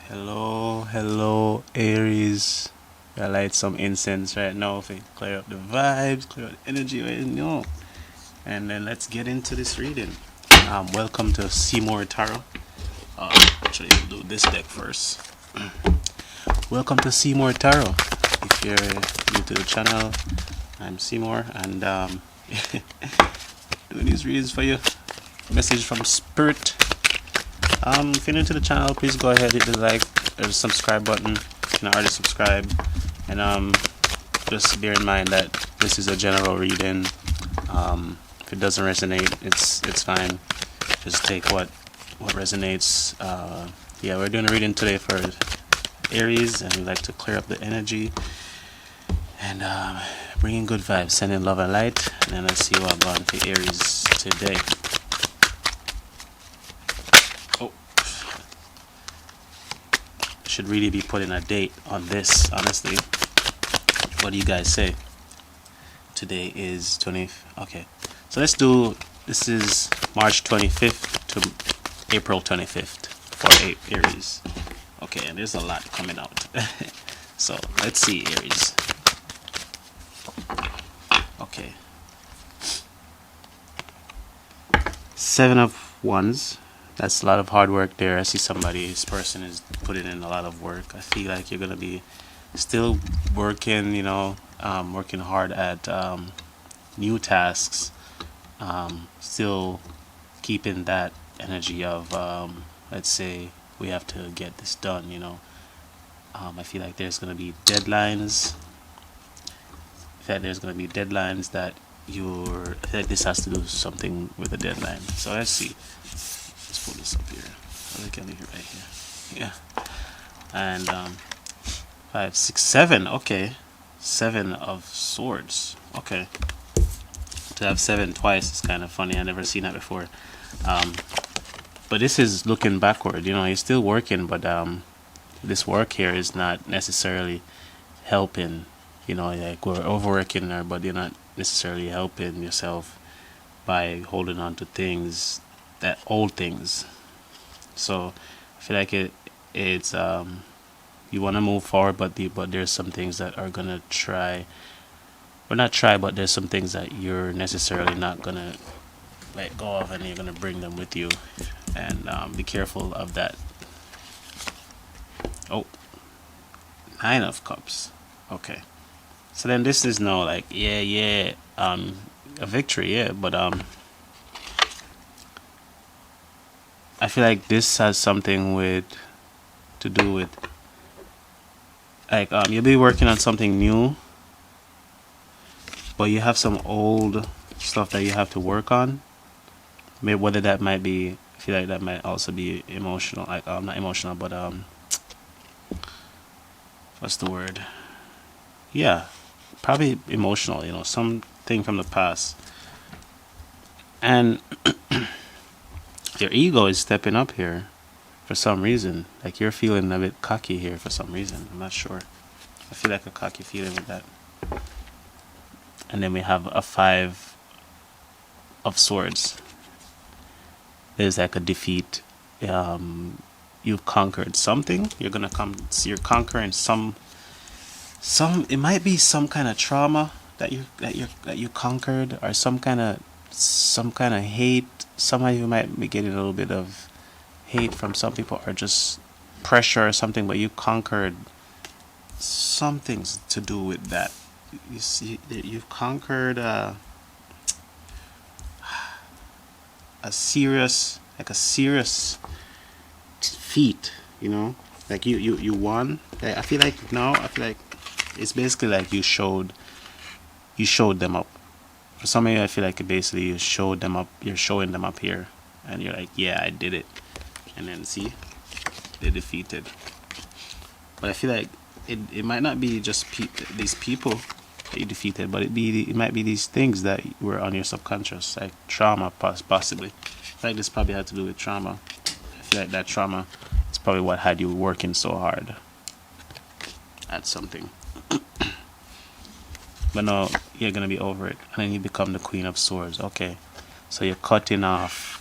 Hello, Aries. I light some incense right now to clear up the vibes, clear up the energy, And then let's get into this reading. Welcome to Seymour Tarot. Actually, we'll do this deck first. Welcome to Seymour Tarot. If you're new to the channel, I'm Seymour, and doing these readings for you. Message from Spirit. If you're new to the channel, please go ahead, hit the like or the subscribe button if you're not already subscribed, and just bear in mind that this is a general reading. If it doesn't resonate, it's fine. Just take what resonates. Yeah, we're doing a reading today for Aries, and we like to clear up the energy and bring in good vibes, send in love and light. And then let's see what I'm going for Aries today. Should really be putting a date on this, honestly. What do you guys say? Today is 20th. Okay, so let's do, this is March 25th to April 25th for Aries. Okay, and there's a lot coming out. So let's see, Aries. Okay, 7 of Wands. That's a lot of hard work there. I see this person is putting in a lot of work. I feel like you're gonna be still working, working hard at new tasks, still keeping that energy of let's say we have to get this done. I feel like there's gonna be deadlines. I feel like there's gonna be deadlines that I feel like this has to do something with the deadline. So let's see. Let's pull this up here. I can leave it right here. Yeah. And 5, 6, 7. Okay. 7 of Swords. Okay. To have 7 twice is kind of funny. I've never seen that before. But this is looking backward. You're still working, but this work here is not necessarily helping. Like we're overworking there, but you're not necessarily helping yourself by holding on to things, that old things. So I feel like it's you want to move forward, but there's some things that are gonna but there's some things that you're necessarily not gonna let go of, and you're gonna bring them with you, and be careful of that. Oh, 9 of Cups. Okay, so then this is no like a victory, but I feel like this has something to do with like you'll be working on something new, but you have some old stuff that you have to work on. Maybe whether that might be, I feel like that might also be emotional, like not emotional, but what's the word? Yeah, probably emotional. Something from the past, and your ego is stepping up here for some reason. Like you're feeling a bit cocky here for some reason. I'm not sure. I feel like a cocky feeling with that. And then we have a 5 of Swords. There's like a defeat. You've conquered something. You're conquering some. It might be some kind of trauma that you conquered, or some kind of hate. Some of you might be getting a little bit of hate from some people, or just pressure or something, but you conquered something to do with that. You see, you've conquered a serious feat. Like you won. I feel like it's basically like you showed them up. For some of you, I feel like basically you showed them up. You're showing them up here, and you're like, yeah, I did it. And then see, they're defeated. But I feel like it might not be just these people that you defeated, but it might be these things that were on your subconscious, like trauma, possibly. I feel like this probably had to do with trauma. I feel like that trauma is probably what had you working so hard at something. But no, you're gonna be over it, and then you become the Queen of Swords. Okay, so you're cutting off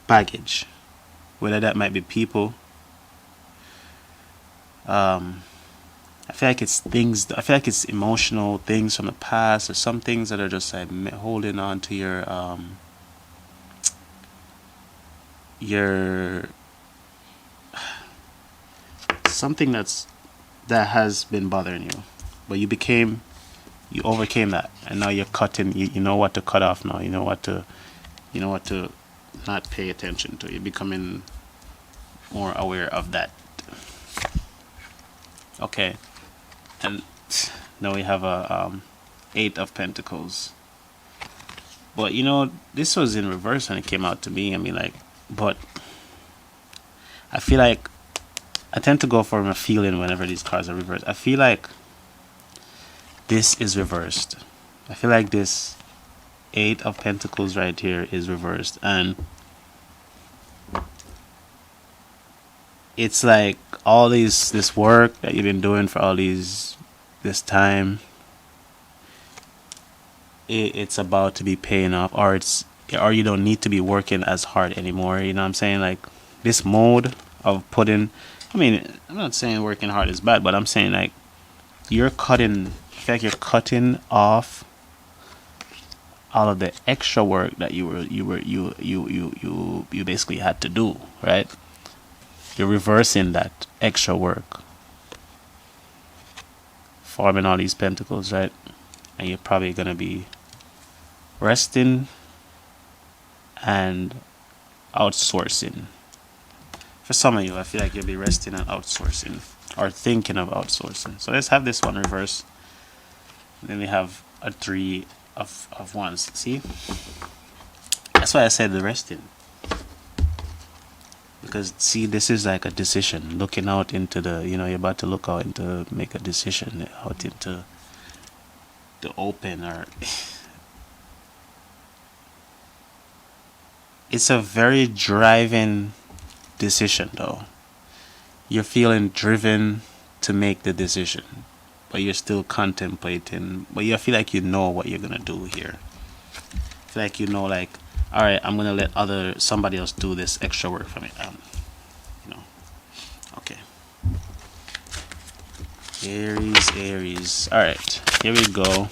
baggage, whether that might be people. I feel like it's things. I feel like it's emotional things from the past, or some things that are just like holding on to your something that has been bothering you, but you overcame that, and now you're cutting. You know what to cut off now. You know what to not pay attention to. You're becoming more aware of that. Okay, and now we have a Eight of Pentacles. But this was in reverse when it came out to me. I mean, like, but I feel like I tend to go for a feeling whenever these cards are reversed. I feel like this is reversed. I feel like this Eight of Pentacles right here is reversed, and it's like all this work that you've been doing for this time, it's about to be paying off, or you don't need to be working as hard anymore. You know what I'm saying? Like, this mode of putting, I mean, I'm not saying working hard is bad, but I'm saying like I feel like you're cutting off all of the extra work that you basically had to do, right? You're reversing that extra work, forming all these pentacles, right? And you're probably gonna be resting and outsourcing. For some of you, I feel like you'll be resting and outsourcing, or thinking of outsourcing. So let's have this one reverse. Then we have a Three of Wands. See, that's why I said the resting, because see, this is like a decision, looking out into you're about to look out into make a decision out into the open, or it's a very driving decision though. You're feeling driven to make the decision, but you're still contemplating, but you feel like you know what you're gonna do here. I feel like like, all right, I'm gonna let somebody else do this extra work for me. Okay. Aries. All right, here we go.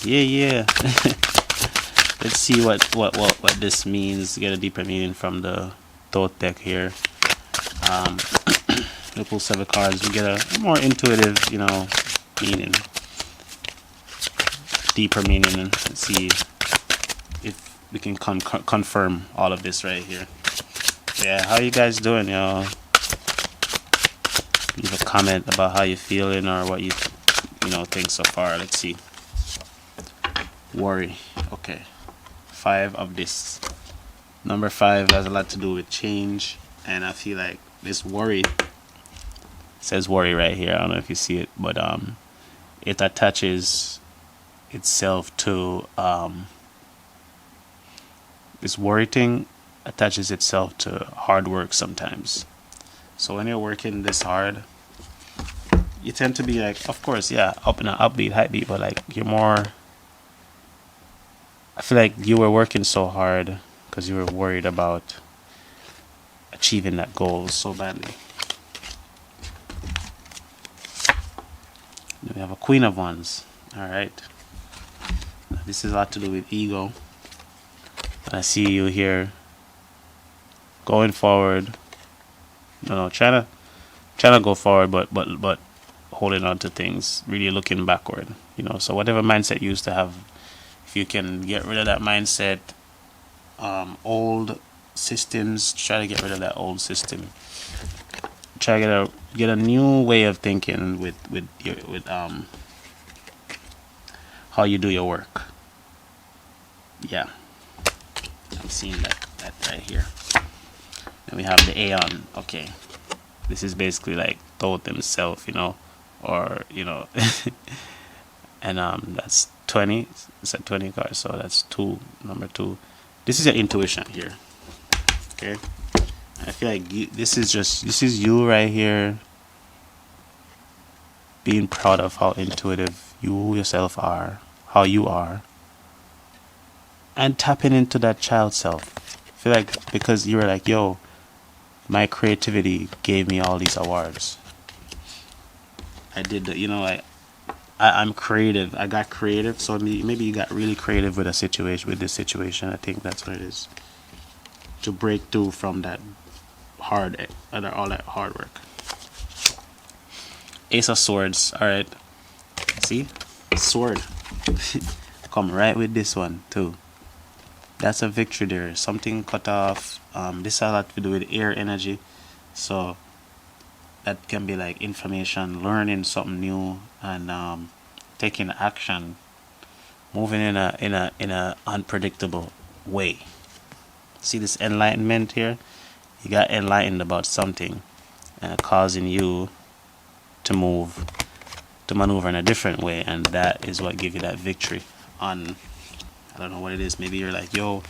Yeah. Let's see what this means. Get a deeper meaning from the Thoth deck here. We pull 7 cards. We get a more intuitive, meaning, deeper meaning, and let's see if we can confirm all of this right here. Yeah, how you guys doing, y'all? Leave a comment about how you're feeling or what you think so far. Let's see. Worry. Okay. 5 of this. Number 5 has a lot to do with change, and I feel like this worry, it says worry right here. I don't know if you see it, but it attaches itself to this worry thing attaches itself to hard work sometimes. So when you're working this hard, you tend to be like, of course, yeah, up in an upbeat, high beat, but like you're more. I feel like you were working so hard because you were worried about achieving that goal so badly. Then we have a Queen of Wands. All right. This is a lot to do with ego. I see you here going forward. No, trying to go forward, but holding on to things, really looking backward. So whatever mindset you used to have, if you can get rid of that mindset, old systems, try to get rid of that old system. Try to get a new way of thinking with how you do your work. Yeah, I'm seeing that right here. Then we have the Aeon. Okay, this is basically like Thoth himself, or and that's 20. It's a 20 card, so that's 2. Number 2. This is your intuition here. Okay, I feel like this is you right here, being proud of how intuitive you yourself are, how you are, and tapping into that child self. feel like because you were like, yo, my creativity gave me all these awards. I did the, I'm creative. I got creative, so maybe you got really creative with a situation, with this situation. I think that's what it is. To break through from that all that hard work. Ace of Swords. All right. See, sword. Come right with this one too. That's a victory there. Something cut off. This has a lot to do with air energy, so that can be like information, learning something new, and taking action, moving in a unpredictable way. See this enlightenment here? You got enlightened about something, causing you to maneuver in a different way, and that is what gives you that victory on. I don't know what it is. Maybe you're like, yo,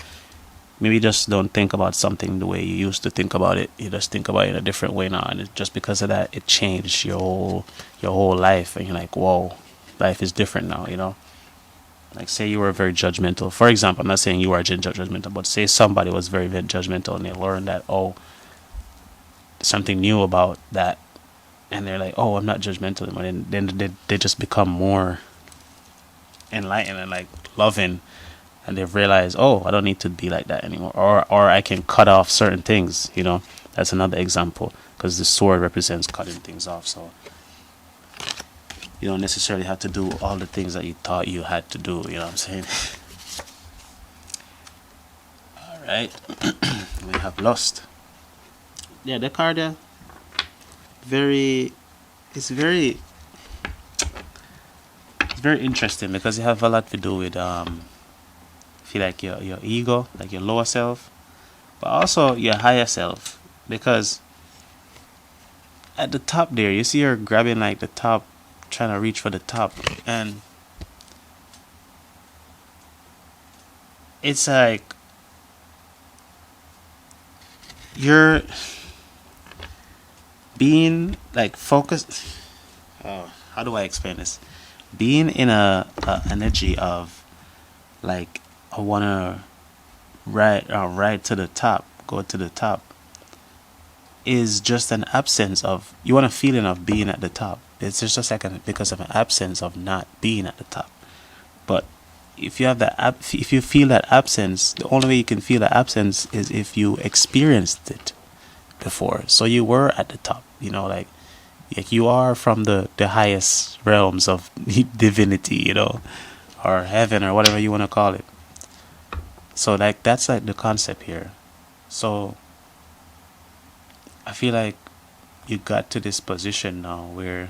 maybe you just don't think about something the way you used to think about it. You just think about it in a different way now, and just because of that, it changed your whole life, and you're like, whoa, life is different now. Like, say you were very judgmental. For example, I'm not saying you are judgmental, but say somebody was very, very judgmental, and they learned that, oh, something new about that, and they're like, oh, I'm not judgmental anymore. And then they just become more enlightened and like loving, and they've realized, oh, I don't need to be like that anymore, or I can cut off certain things. That's another example, because the sword represents cutting things off. So you don't necessarily have to do all the things that you thought you had to do. You know what I'm saying? All right. We have Lust. Yeah, the card there. It's very interesting, because it have a lot to do with feel like your ego, like your lower self, but also your higher self, because at the top there, you see her grabbing like the top, trying to reach for the top, and it's like you're being like focused. Oh, how do I explain this? Being in a energy of like, I wanna ride to the top, go to the top, is just an absence of, you want a feeling of being at the top. It's just like because of an absence of not being at the top. But if you have if you feel that absence, the only way you can feel that absence is if you experienced it before. So you were at the top, like you are from the highest realms of divinity, or heaven, or whatever you want to call it. So like that's like the concept here. So I feel like you got to this position now where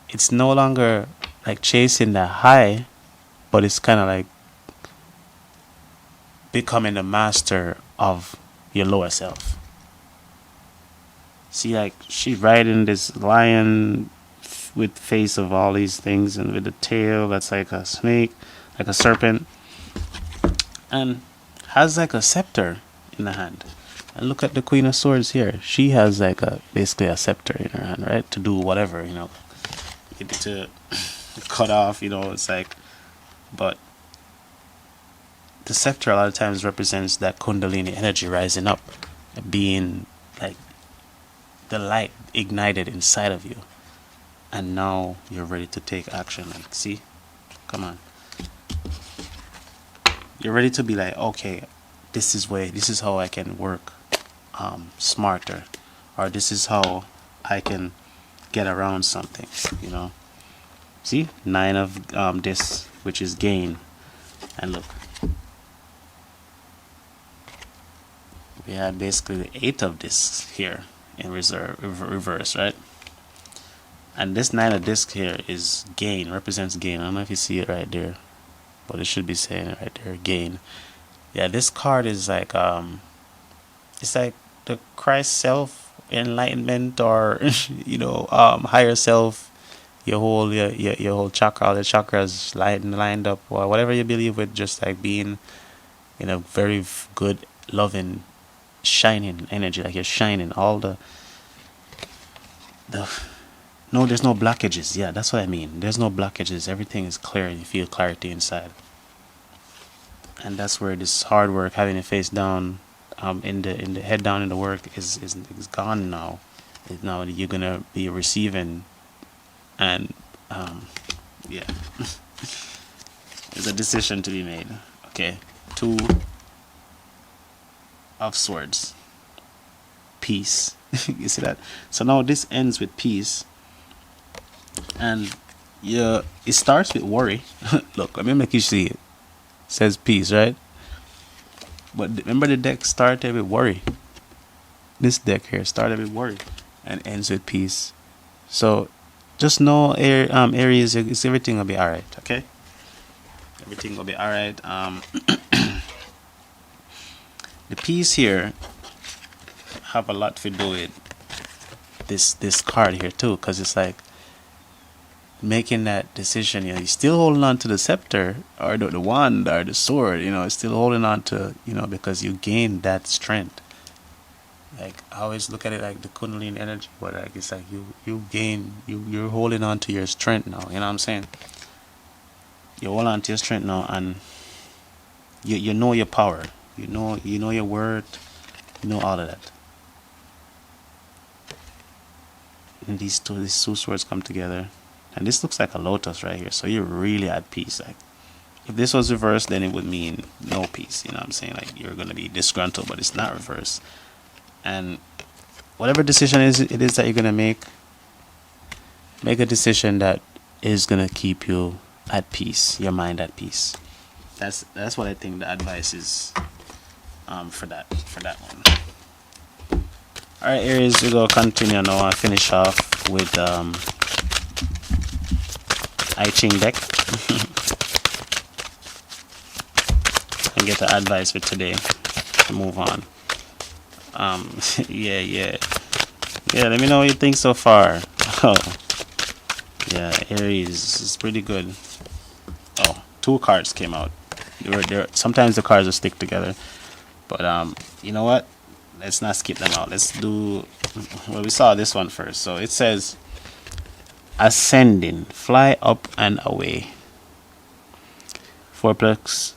it's no longer like chasing the high, but it's kind of like becoming the master of your lower self. See, like, she's riding this lion with face of all these things, and with a tail that's like a snake, like a serpent, and has like a scepter in the hand. And look at the Queen of Swords here. She has like basically a scepter in her hand, right? To do whatever, maybe to cut off, it's like, but the scepter a lot of times represents that Kundalini energy rising up, being like the light ignited inside of you, and now you're ready to take action. Like, see, come on, you're ready to be like, okay, this is how I can work smarter, or this is how I can get around something. See, 9 of this, which is gain, and look, we had basically the 8 of this here in reverse, right? And this 9 of disc here is gain, represents gain. I don't know if you see it right there, but it should be saying it right there, gain. Yeah, this card is like it's like the Christ self, enlightenment, or higher self, your whole chakra, all the chakras lined up, or whatever you believe with, just like being in a very good, loving, shining energy, like you're shining all the no, there's no blockages. Yeah, that's what I mean. There's no blockages. Everything is clear. You feel clarity inside. and that's where this hard work, having it face down, in the head down in the work is gone now. Now you're gonna be receiving, and yeah, there's a decision to be made. Okay, 2 of Swords, peace. You see that? So now this ends with peace, and yeah, it starts with worry. Look, let me make you see it. It says peace, right? But remember, the deck started with worry. This deck here started with worry and ends with peace. So just know, Aries, everything will be alright. Okay, everything will be alright. The peace here have a lot to do with this card here too, because it's like making that decision. You still holding on to the scepter or the wand or the sword. Still holding on to, because you gain that strength. Like, I always look at it like the Kundalini energy, but like it's like you gain, you're holding on to your strength now. You know what I'm saying? You hold on to your strength now, and you know your power. You know your worth. You know all of that. And these two swords come together, and this looks like a lotus right here. So you're really at peace. Like, if this was reversed, then it would mean no peace. You know what I'm saying? Like, you're gonna be disgruntled, but it's not reversed. And whatever decision it is that you're gonna make a decision that is gonna keep you at peace, your mind at peace. That's what I think the advice is, for that one. All right, Aries, we go continue now. I finish off with I Ching deck and get the advice for today to move on. Yeah. Let me know what you think so far. Oh, yeah, Aries is pretty good. Oh, 2 cards came out. There. Sometimes the cards will stick together, but you know what? Let's not skip them out. Let's do. Well, we saw this one first. So it says, ascending, fly up and away. 4 plus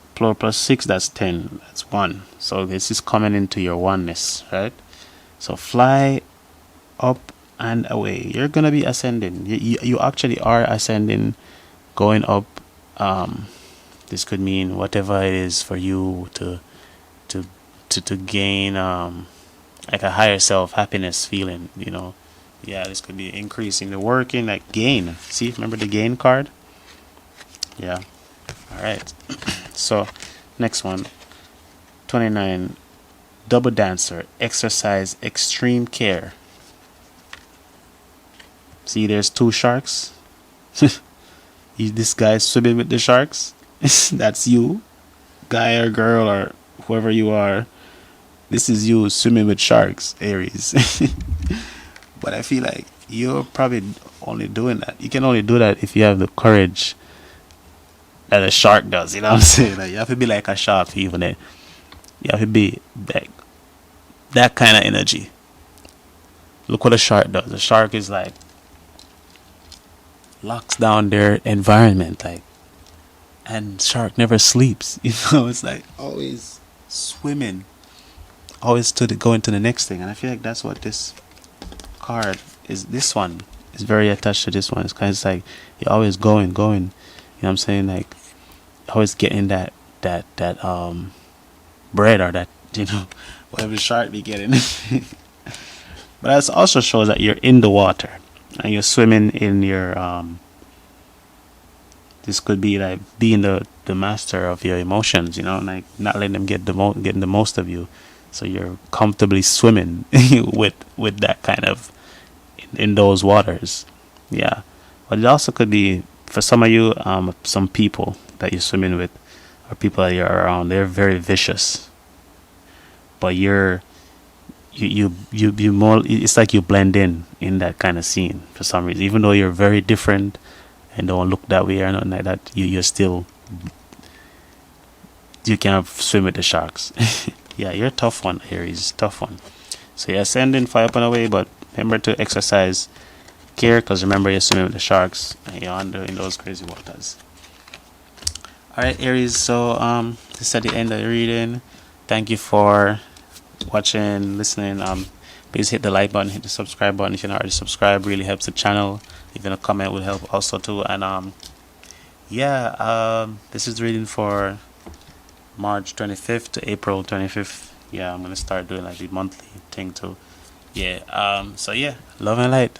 6, that's 10. That's 1. So this is coming into your oneness, right? So fly up and away. You're gonna be ascending. You actually are ascending, going up. This could mean whatever it is for you to gain like a higher self happiness feeling. Yeah, this could be increasing the working, like gain. See, remember the gain card? Yeah. All right. So next one, 29, double dancer, exercise extreme care. See, there's 2 sharks. This guy's swimming with the sharks. That's you, guy or girl or whoever you are. This is you swimming with sharks, Aries. But I feel like you're probably only doing that. You can only do that if you have the courage that a shark does. You know what I'm saying? Like, you have to be like a shark, even it. You have to be like that kind of energy. Look what a shark does. A shark is like locks down their environment, like, and shark never sleeps. It's like always swimming, always going to the next thing. And I feel like that's what this card is. This one is very attached to this one. It's kind of like you're always going. You know what I'm saying? Like, always getting that bread, or that, whatever the shark be getting. But that also shows that you're in the water and you're swimming in your this could be like being the master of your emotions, like not letting them getting the most of you. So you're comfortably swimming with that kind of in those waters. Yeah. But it also could be for some of you, some people that you're swimming with, or people that you're around, they're very vicious. But you more, it's like you blend in that kind of scene for some reason, even though you're very different and don't look that way or nothing like that. You can't swim with the sharks. Yeah, you're a tough one, Aries. Tough one. So you're ascending, fly up and away, but remember to exercise care, because remember you're swimming with the sharks and you're in those crazy waters. All right, Aries. So this is at the end of the reading. Thank you for watching, listening. Please hit the like button, hit the subscribe button if you're not already subscribed. Really helps the channel. Even a comment would help also too. And yeah, this is the reading for March 25th to April 25th. Yeah, I'm gonna start doing like the monthly thing too. Yeah. So yeah, love and light.